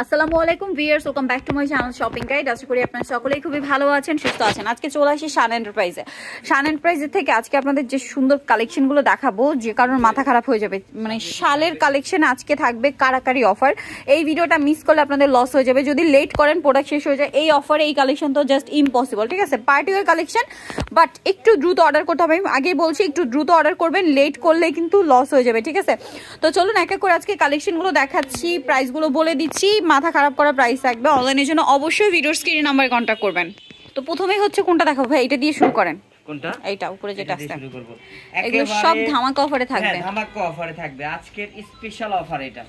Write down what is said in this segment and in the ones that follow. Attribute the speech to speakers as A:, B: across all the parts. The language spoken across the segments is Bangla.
A: আসসালামু আলাইকুম viewers, welcome back to my channel shopping guide. আশা করি আপনারা সকলেই খুবই ভালো আছেন, সুস্থ আছেন। আজকে চলে আসি শান এন্টারপ্রাইজে। শান এন্টারপ্রাইজের থেকে আজকে আপনাদের যে সুন্দর কালেকশনগুলো দেখাবো, যে কারণে মাথা খারাপ হয়ে যাবে। মানে শালের কালেকশন আজকে থাকবে কারাকারি অফার। এই ভিডিওটা মিস করলে আপনাদের লস হয়ে যাবে। যদি লেট করেন প্রোডাক্ট শেষ হয়ে যায়। এই অফারে এই কালেকশন তো জাস্ট ইম্পসিবল, ঠিক আছে? পার্টি ওয়ার কালেকশন, বাট একটু দ্রুত অর্ডার করতে হবে। আমি আগেই বলছি একটু দ্রুত অর্ডার করবেন, লেট করলে কিন্তু লস হয়ে যাবে, ঠিক আছে? তো চলুন এক এক করে আজকে কালেকশনগুলো দেখাচ্ছি, প্রাইসগুলো বলে দিচ্ছি। মাথা খারাপ করা প্রাইস থাকবে। অনলাইনের জন্য অবশ্যই ভিডিওর স্ক্রিনে নাম্বারে কন্ট্যাক্ট করবেন। তো প্রথমেই হচ্ছে কোনটা দেখাবো ভাই? এটা দিয়ে শুরু করেন।
B: কোনটা?
A: এইটা উপরে যেটা আছে
B: শুরু করব।
A: এগুলো সব ধামাকা অফারে থাকবে।
B: হ্যাঁ, ধামাকা অফারে থাকবে। আজকের স্পেশাল অফার এটা।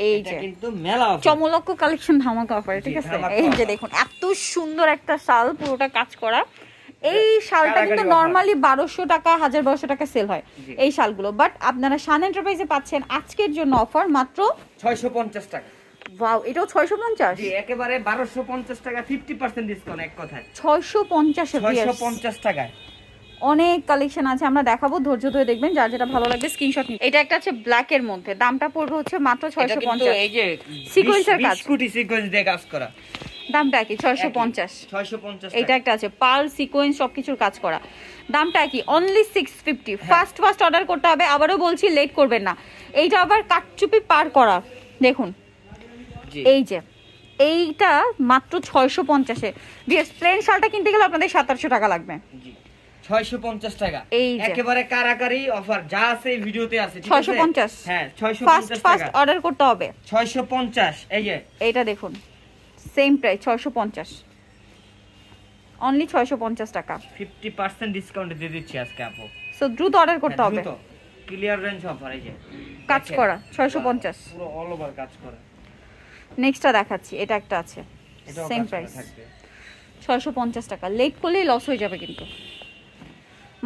A: এই
B: এটা
A: যে
B: কিন্তু মেলা অফার,
A: চমলক্ষ কালেকশন ধামাকা অফারে, ঠিক আছে? এই যে দেখুন এত সুন্দর একটা শাল, পুরোটা কাজ করা। এই শালটা কিন্তু নরমালি 1200 টাকা 1200 টাকা সেল হয় এই শালগুলো, বাট আপনারা শান এন্টারপ্রাইজে পাচ্ছেন আজকের জন্য অফার মাত্র
B: 650 টাকা।
A: ওয়াও, এটাও 650?
B: জি, একেবারে 1250 টাকা, 50% ডিসকাউন্ট। এক কথায়
A: 650 এ
B: 650 টাকায়
A: অনেক কালেকশন আছে, আমরা দেখাবো। ধৈর্য ধরে দেখবেন, যার যেটা ভালো লাগবে স্ক্রিনশট নিন। এটা একটা আছে ব্ল্যাক এর মধ্যে, দামটা পড়বে হচ্ছে মাত্র 650।
B: এই যে
A: সিকোয়েন্সের কাজ,
B: বিস্কুটি সিকোয়েন্স দিয়ে কাজ করা,
A: দামটা কি? 650।
B: 650।
A: এটা একটা আছে পার্ল সিকোয়েন্স সবকিছুর কাজ করা, দামটা কি? অনলি 650। ফার্স্ট অর্ডার করতে হবে। আবারও বলছি, লেট করবেন না। এইটা আবার কাটচুপি পার করা, দেখুন এই যে এইটা মাত্র 650 এ। বিএস প্লেন শালটা কিনতে গেলে আপনাদের 700 টাকা লাগবে।
B: জি, 650 টাকা।
A: এই যে
B: একেবারে কারাকারি অফার, যা আছে এই ভিডিওতে আছে, ঠিক আছে?
A: 650।
B: হ্যাঁ, 650 টাকা।
A: ফার্স্ট অর্ডার করতে হবে
B: 650। এই যে
A: এইটা দেখুন, সেম প্রাইস 650, অনলি 650 টাকা।
B: 50% ডিসকাউন্ট দিয়ে দিচ্ছি আজকে আপু।
A: সো দ্রুত অর্ডার করতে হবে।
B: Clear range offer. এই যে
A: কাজ করা 650,
B: পুরো অল ওভার কাজ করা।
A: নেক্সটটা দেখাচ্ছি, এটা একটা আছে সেম প্রাইস 650 টাকা। লেট করলেই লস হয়ে যাবে কিন্তু,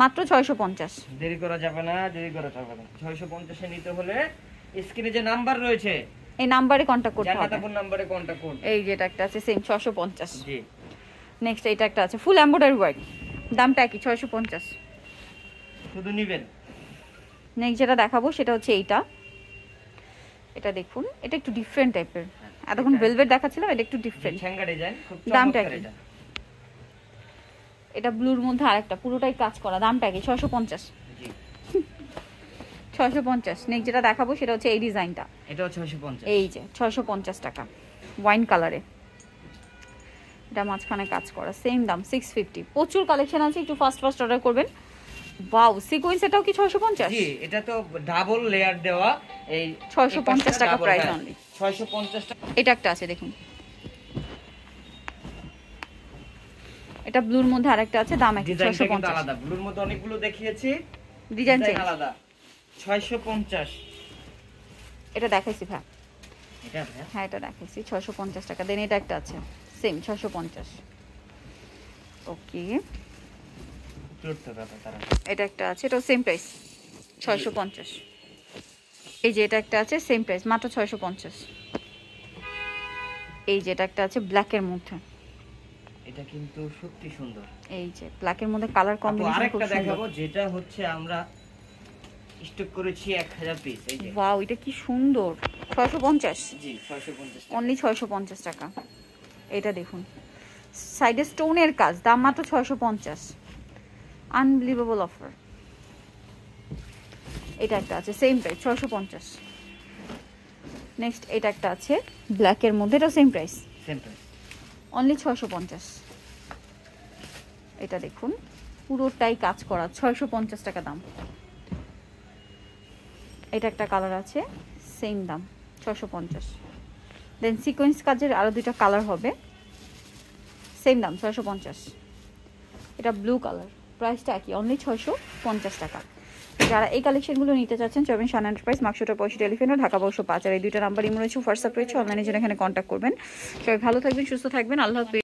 A: মাত্র 650।
B: দেরি করা যাবে না, 650 এ নিতে হলে স্ক্রিনে যে নাম্বার রয়েছে
A: এই নাম্বারে কন্টাক্ট করতে হবে।
B: জান্নাতুন নম্বরে কন্টাক্ট করুন।
A: এই যে এটা একটা আছে সেম 650।
B: জি,
A: নেক্সট এটা একটা আছে ফুল এমব্রয়ডারি ওয়ার্ক, দামটা কি? 650।
B: শুধু নেবেন।
A: নেক্সট যেটা দেখাবো সেটা হচ্ছে এইটা। এটা দেখুন, এটা একটু ডিফারেন্ট টাইপের। এতক্ষণ ভেলভেট দেখাচ্ছিলাম, এটা একটু ডিফারেন্ট।
B: ছেঙ্গা ডিজাইন, খুব
A: দামটা
B: চমৎকার
A: কি?
B: এটা।
A: এটা ব্লুর মধ্যে আরেকটা, পুরোটাই কাজ করা, দামটা কি? 650।
B: জি,
A: 650। নেক্সট যেটা দেখাবো সেটা হচ্ছে এই ডিজাইনটা,
B: এটাও 650।
A: এই যে 650 টাকা, ওয়াইন কালারে। এটা মাঝখানে কাজ করা, সেম দাম 650। প্রচুর কালেকশন আছে, একটু ফাস্ট অর্ডার করবেন। ওয়াও, সিকোয়েন্স এটাও কি 650?
B: জি, এটা তো ডাবল লেয়ার দেওয়া। এই
A: 650 টাকা প্রাইস অনলি।
B: 650 টাকা।
A: এটা একটা আছে দেখুন, এটা ব্লুর মধ্যে আরেকটা আছে, দাম একই 650।
B: আলাদা, ব্লুর মধ্যে অনেকগুলো দেখিয়েছি,
A: ডিজাইন চেঞ্জ
B: আলাদা। 650
A: এটা দেখাইছি ভাই।
B: এটা ভাই,
A: হ্যাঁ এটা দেখাইছি 650 টাকা। দেন এটা একটা আছে সেম 650। ওকে, এটা একটা আছে, এটাও সেম প্রাইস 650। এই যে এটা একটা আছে সেম প্রাইস মাত্র 650। এই যে এটা একটা আছে ব্ল্যাকের মধ্যে,
B: এটা কিন্তু সত্যি সুন্দর।
A: এই যে ব্ল্যাকের মধ্যে কালার কম্বিনেশন খুব
B: আরেকটা
A: সুন্দর।
B: দেখাবো, যেটা হচ্ছে আমরা স্টক করেছি 1000 পিস। এই যে
A: ওয়াও, এটা কি সুন্দর। 650।
B: জি, 650
A: অনলি 650 টাকা। এটা দেখুন, সাইডে স্টোনের কাজ, দাম মাত্র 650। Unbelievable offer. এটা একটা আছে সেম প্রাইস 650। নেক্সট এটা একটা আছে ব্ল্যাকের মধ্যে, এটাও সেম প্রাইস অনলি 650। এটা দেখুন পুরোটাই কাজ করা, 650 টাকা দাম। এটা একটা কালার আছে সেম দাম 650। দেন সিকোয়েন্স কাজের আরো দুইটা কালার হবে, সেম দাম 650। এটা ব্লু কালার, প্রাইসটা কি? অনলি 650 টাকা। যারা এই কালেকশনগুলো নিতে চাচ্ছেন চবেন শান এন্টারপ্রাইজ, মাকসুটা 85 টেলিফোন, ঢাকা 1205। আর এই দুইটা নাম্বার ইমো রয়েছে, হোয়াটসঅ্যাপ রয়েছে, অনলাইনে জন্য এখানে কন্ট্যাক্ট করবেন। সবাই ভালো থাকবেন, সুস্থ থাকবেন, আল্লাহ হাফেজ।